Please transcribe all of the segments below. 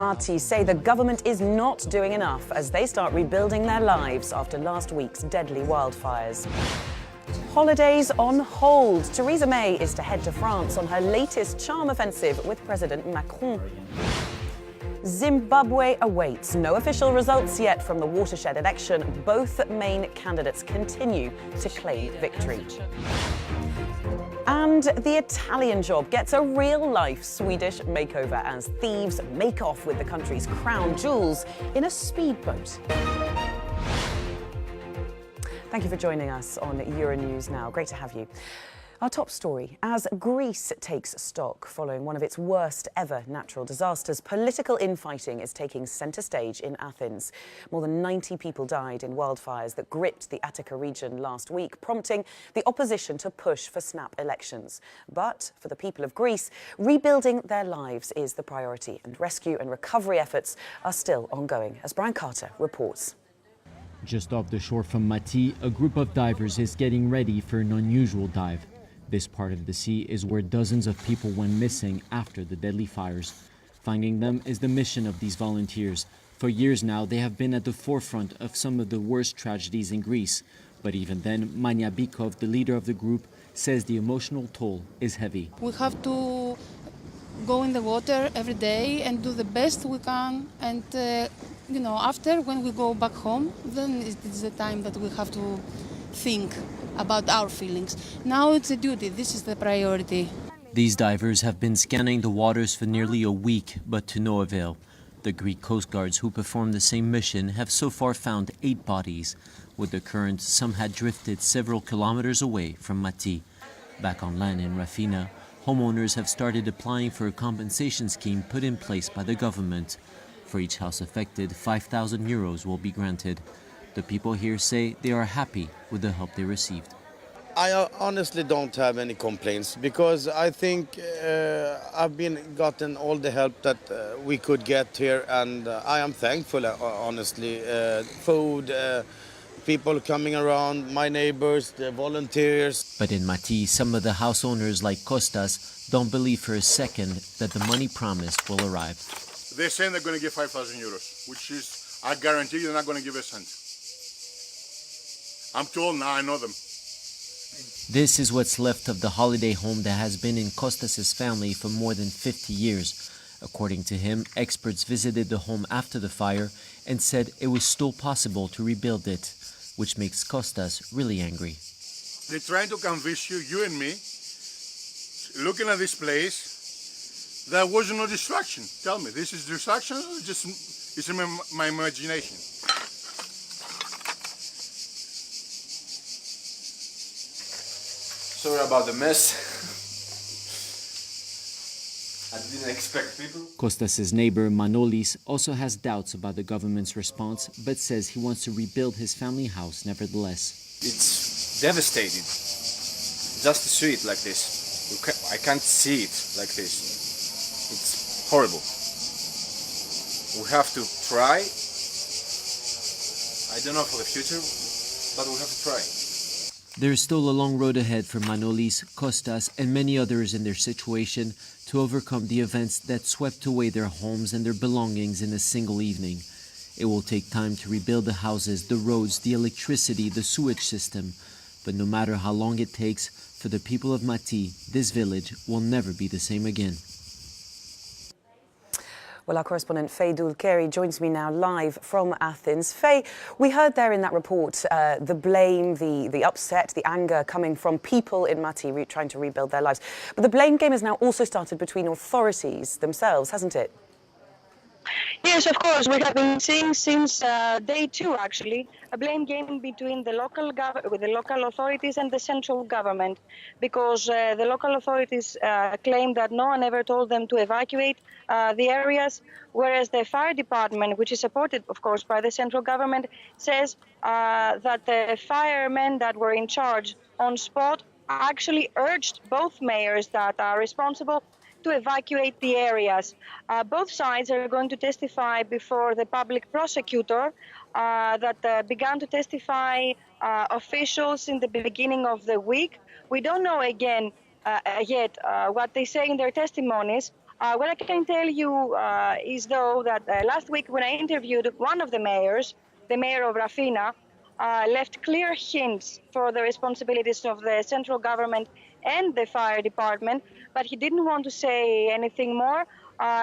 Marti say the government is not doing enough as they start rebuilding their lives after last week's deadly wildfires. Holidays on hold. Theresa May is to head to France on her latest charm offensive with President Macron. Zimbabwe awaits. No official results yet from the watershed election. Both main candidates continue to claim victory. And the Italian job gets a real-life Swedish makeover as thieves make off with the country's crown jewels in a speedboat. Thank you for joining us on Euronews Now. Great to have you. Our top story, as Greece takes stock following one of its worst ever natural disasters, political infighting is taking centre stage in Athens. More than 90 people died in wildfires that gripped the Attica region last week, prompting the opposition to push for snap elections. But for the people of Greece, rebuilding their lives is the priority, and rescue and recovery efforts are still ongoing, as Brian Carter reports. Just off the shore from Mati, a group of divers is getting ready for an unusual dive. This part of the sea is where dozens of people went missing after the deadly fires. Finding them is the mission of these volunteers. For years now, they have been at the forefront of some of the worst tragedies in Greece. But even then, Mania Bikov, the leader of the group, says the emotional toll is heavy. We have to go in the water every day and do the best we can. And, after, when we go back home, then it is the time that we have to think about our feelings. Now it's a duty. This is the priority. These divers have been scanning the waters for nearly a week, but to no avail. The Greek Coast Guards who performed the same mission have so far found 8 bodies. With the current, some had drifted several kilometers away from Mati. Back on land in Rafina, homeowners have started applying for a compensation scheme put in place by the government. For each house affected, 5,000 euros will be granted. The people here say they are happy with the help they received. I honestly don't have any complaints because I think I've gotten all the help that we could get here, and I am thankful, honestly. Food, people coming around, my neighbors, the volunteers. But in Mati, some of the house owners like Kostas don't believe for a second that the money promised will arrive. They're saying they're going to give 5,000 euros, which is, I guarantee they're not going to give a cent. I'm told now, I know them. This is what's left of the holiday home that has been in Kostas' family for more than 50 years. According to him, experts visited the home after the fire and said it was still possible to rebuild it, which makes Kostas really angry. They're trying to convince you and me, looking at this place, there was no destruction. Tell me, this is destruction or just it's in my imagination? Sorry about the mess. I didn't expect people. Kostas' neighbor Manolis also has doubts about the government's response, but says he wants to rebuild his family house nevertheless. It's devastating. Just to see it like this. I can't see it like this. It's horrible. We have to try. I don't know for the future, but we have to try. There is still a long road ahead for Manolis, Kostas, and many others in their situation to overcome the events that swept away their homes and their belongings in a single evening. It will take time to rebuild the houses, the roads, the electricity, the sewage system. But no matter how long it takes, for the people of Mati, this village will never be the same again. Well, our correspondent Faye Dulkeri joins me now live from Athens. Faye, we heard there in that report the blame, the upset, the anger coming from people in Mati trying to rebuild their lives. But the blame game has now also started between authorities themselves, hasn't it? Yes, of course. We have been seeing since day 2, actually, a blame game between the local authorities and the central government, because the local authorities claim that no one ever told them to evacuate the areas, whereas the fire department, which is supported, of course, by the central government, says that the firemen that were in charge on spot actually urged both mayors that are responsible to evacuate the areas. Both sides are going to testify before the public prosecutor that began to testify officials in the beginning of the week. We don't know again yet what they say in their testimonies, What I can tell you is, though, that last week when I interviewed one of the mayors, the mayor of Rafina, left clear hints for the responsibilities of the central government and the fire department, but he didn't want to say anything more.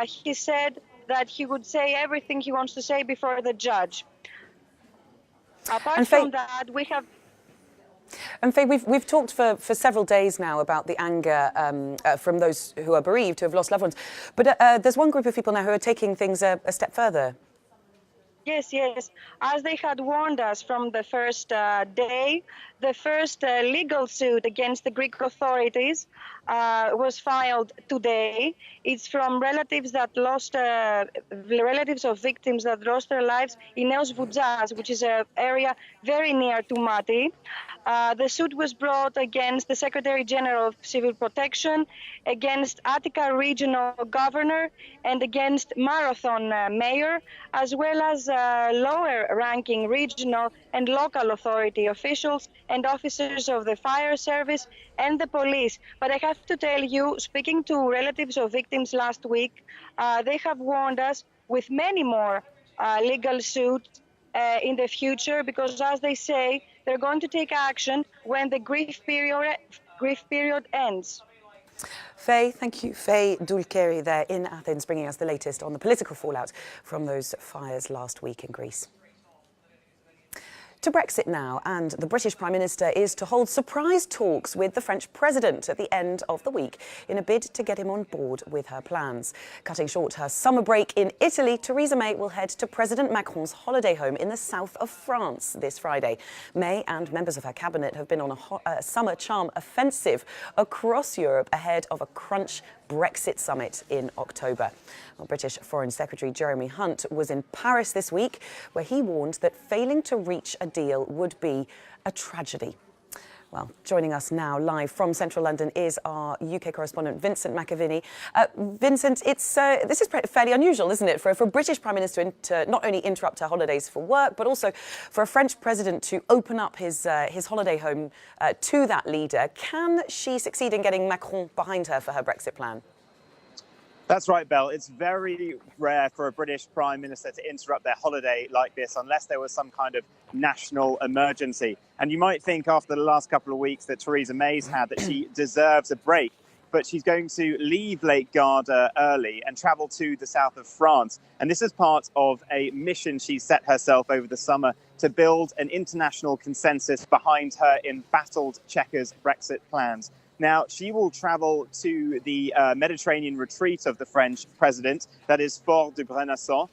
He said that he would say everything he wants to say before the judge. Apart from that, we have... And Faye, we've talked for several days now about the anger from those who are bereaved, who have lost loved ones. But there's one group of people now who are taking things a step further. Yes, yes. As they had warned us from the first day, the first legal suit against the Greek authorities was filed today. It's from relatives that lost, relatives of victims that lost their lives in Neos Voudjas, which is an area very near to Mati. The suit was brought against the Secretary General of Civil Protection, against Attica Regional Governor, and against Marathon Mayor, as well as lower-ranking regional and local authority officials and officers of the fire service and the police. But I have to tell you, speaking to relatives of victims last week, they have warned us with many more legal suits in the future, because, as they say, they're going to take action when the grief period ends. Faye, thank you. Faye Dulkeri there in Athens, bringing us the latest on the political fallout from those fires last week in Greece. To Brexit now, and the British Prime Minister is to hold surprise talks with the French President at the end of the week in a bid to get him on board with her plans. Cutting short her summer break in Italy, Theresa May will head to President Macron's holiday home in the south of France this Friday. May and members of her cabinet have been on a summer charm offensive across Europe ahead of a crunch Brexit summit in October. Well, British Foreign Secretary Jeremy Hunt was in Paris this week, where he warned that failing to reach a deal would be a tragedy. Well, joining us now live from central London is our UK correspondent Vincent McAviney. Vincent, this is fairly unusual, isn't it, for a British Prime Minister to not only interrupt her holidays for work, but also for a French President to open up his holiday home to that leader. Can she succeed in getting Macron behind her for her Brexit plan? That's right, Belle. It's very rare for a British Prime Minister to interrupt their holiday like this unless there was some kind of national emergency. And you might think after the last couple of weeks that Theresa May's had that she deserves a break. But she's going to leave Lake Garda early and travel to the south of France. And this is part of a mission she set herself over the summer to build an international consensus behind her embattled Chequers Brexit plans. Now, she will travel to the Mediterranean retreat of the French president, that is Fort de Brenasson.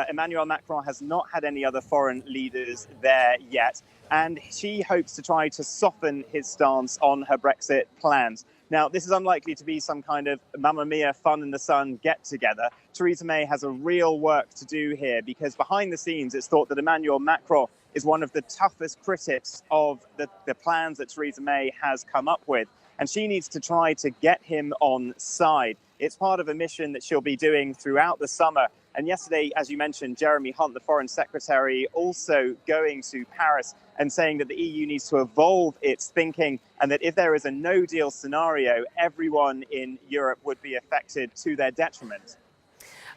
Emmanuel Macron has not had any other foreign leaders there yet, and she hopes to try to soften his stance on her Brexit plans. Now, this is unlikely to be some kind of Mamma Mia fun in the sun get-together. Theresa May has a real work to do here, because behind the scenes, it's thought that Emmanuel Macron is one of the toughest critics of the plans that Theresa May has come up with. And she needs to try to get him on side. It's part of a mission that she'll be doing throughout the summer. And yesterday, as you mentioned, Jeremy Hunt, the Foreign Secretary, also going to Paris and saying that the EU needs to evolve its thinking, and that if there is a no-deal scenario, everyone in Europe would be affected to their detriment.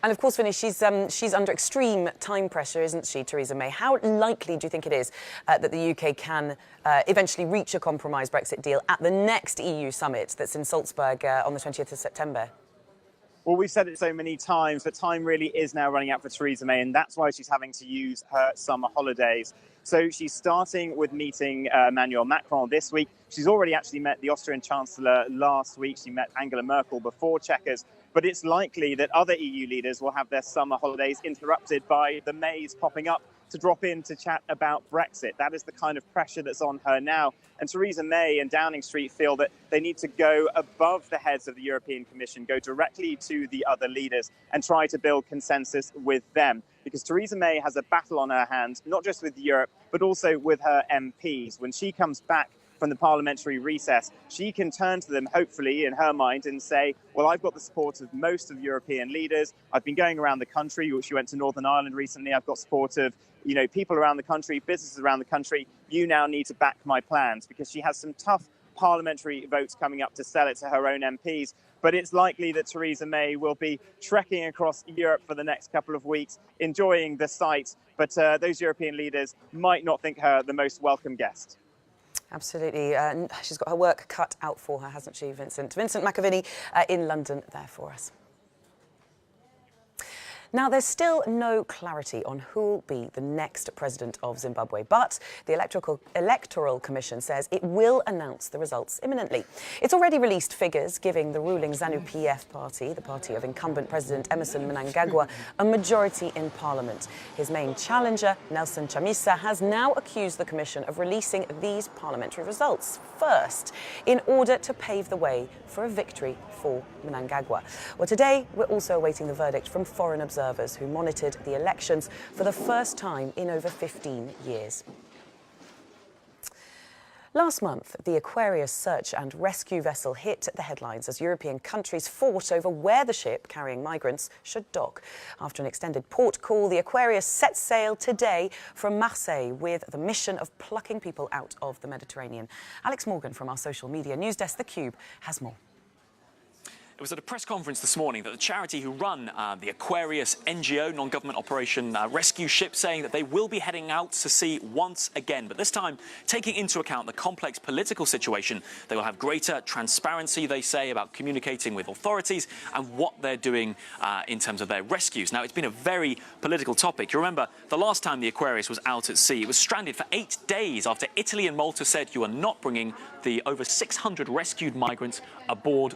And of course, Vinny, she's under extreme time pressure, isn't she, Theresa May? How likely do you think it is that the UK can eventually reach a compromise Brexit deal at the next EU summit that's in Salzburg on the 20th of September? Well, we've said it so many times, but time really is now running out for Theresa May, and that's why she's having to use her summer holidays. So she's starting with meeting Emmanuel Macron this week. She's already actually met the Austrian Chancellor last week. She met Angela Merkel before Chequers. But it's likely that other EU leaders will have their summer holidays interrupted by the Mays popping up to drop in to chat about Brexit. That is the kind of pressure that's on her now. And Theresa May and Downing Street feel that they need to go above the heads of the European Commission, go directly to the other leaders and try to build consensus with them. Because Theresa May has a battle on her hands, not just with Europe, but also with her MPs. When she comes back from the parliamentary recess, she can turn to them, hopefully, in her mind, and say, well, I've got the support of most of European leaders. I've been going around the country. She went to Northern Ireland recently. I've got support of, people around the country, businesses around the country. You now need to back my plans, because she has some tough parliamentary votes coming up to sell it to her own MPs. but it's likely that Theresa May will be trekking across Europe for the next couple of weeks, enjoying the sight. But those European leaders might not think her the most welcome guest. Absolutely. She's got her work cut out for her, hasn't she, Vincent? Vincent McAviney in London there for us. Now, there's still no clarity on who will be the next president of Zimbabwe, but the Electoral Commission says it will announce the results imminently. It's already released figures giving the ruling ZANU-PF party, the party of incumbent President Emmerson Mnangagwa, a majority in parliament. His main challenger, Nelson Chamisa, has now accused the commission of releasing these parliamentary results first in order to pave the way for a victory for Mnangagwa. Well, today we're also awaiting the verdict from foreign observers who monitored the elections for the first time in over 15 years. Last month, the Aquarius search and rescue vessel hit the headlines as European countries fought over where the ship carrying migrants should dock. After an extended port call, the Aquarius set sail today from Marseille with the mission of plucking people out of the Mediterranean. Alex Morgan from our social media news desk, theCUBE, has more. It was at a press conference this morning that the charity who run the Aquarius NGO, non-government operation rescue ship, saying that they will be heading out to sea once again. But this time, taking into account the complex political situation, they will have greater transparency, they say, about communicating with authorities and what they're doing in terms of their rescues. Now, it's been a very political topic. You remember the last time the Aquarius was out at sea, it was stranded for 8 days after Italy and Malta said you are not bringing the over 600 rescued migrants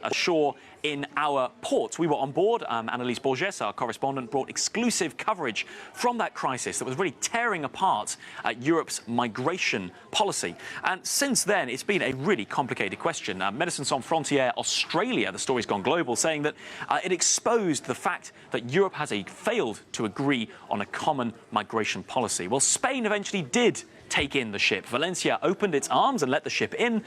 ashore in our ports. We were on board. Annalise Borges, our correspondent, brought exclusive coverage from that crisis that was really tearing apart Europe's migration policy. And since then, it's been a really complicated question. Médecins Sans Frontières Australia, the story's gone global, saying that it exposed the fact that Europe has failed to agree on a common migration policy. Well, Spain eventually did take in the ship. Valencia opened its arms and let the ship in,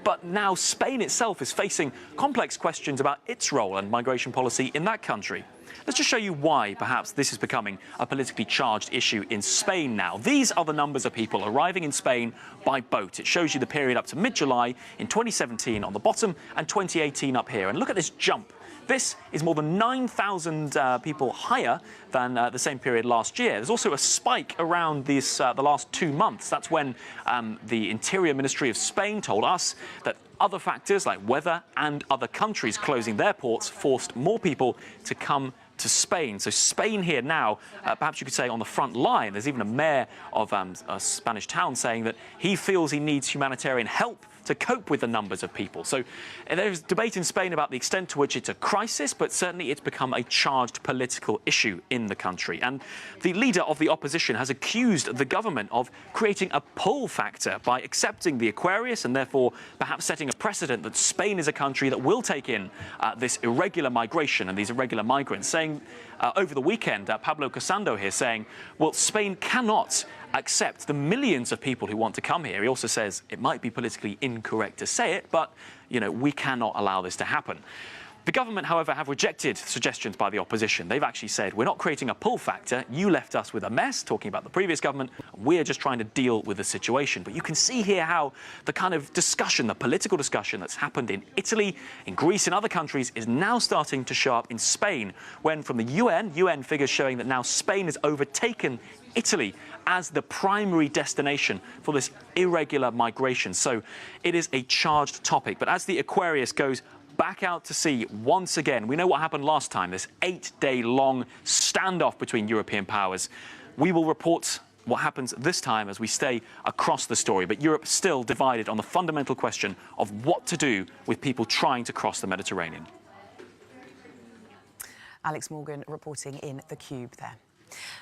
but now Spain itself is facing complex questions about its role and migration policy in that country. Let's just show you why, perhaps, this is becoming a politically charged issue in Spain now. These are the numbers of people arriving in Spain by boat. It shows you the period up to mid-July in 2017 on the bottom and 2018 up here. And look at this jump. This is more than 9,000 people higher than the same period last year. There's also a spike around the last 2 months. That's when the Interior Ministry of Spain told us that other factors like weather and other countries closing their ports forced more people to come to Spain. So Spain here now, perhaps you could say on the front line. There's even a mayor of a Spanish town saying that he feels he needs humanitarian help to cope with the numbers of people. So there's debate in Spain about the extent to which it's a crisis, but certainly it's become a charged political issue in the country. And the leader of the opposition has accused the government of creating a pull factor by accepting the Aquarius and therefore perhaps setting a precedent that Spain is a country that will take in this irregular migration and these irregular migrants, saying over the weekend, Pablo Casado here saying, well, Spain cannot accept the millions of people who want to come here. He also says it might be politically incorrect to say it, but, you know, we cannot allow this to happen. The government, however, have rejected suggestions by the opposition. They've actually said, we're not creating a pull factor. You left us with a mess, talking about the previous government. We're just trying to deal with the situation. But you can see here how the kind of discussion, the political discussion that's happened in Italy, in Greece, and other countries is now starting to show up in Spain, when from the UN figures showing that now Spain has overtaken Italy as the primary destination for this irregular migration. So it is a charged topic. But as the Aquarius goes back out to sea once again, we know what happened last time, this 8-day-long standoff between European powers. We will report what happens this time as we stay across the story. But Europe still divided on the fundamental question of what to do with people trying to cross the Mediterranean. Alex Morgan reporting in theCUBE there.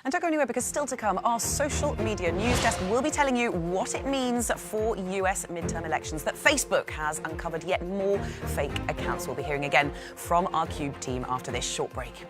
And don't go anywhere, because still to come, our social media news desk will be telling you what it means for US midterm elections that Facebook has uncovered yet more fake accounts. We'll be hearing again from our CUBE team after this short break.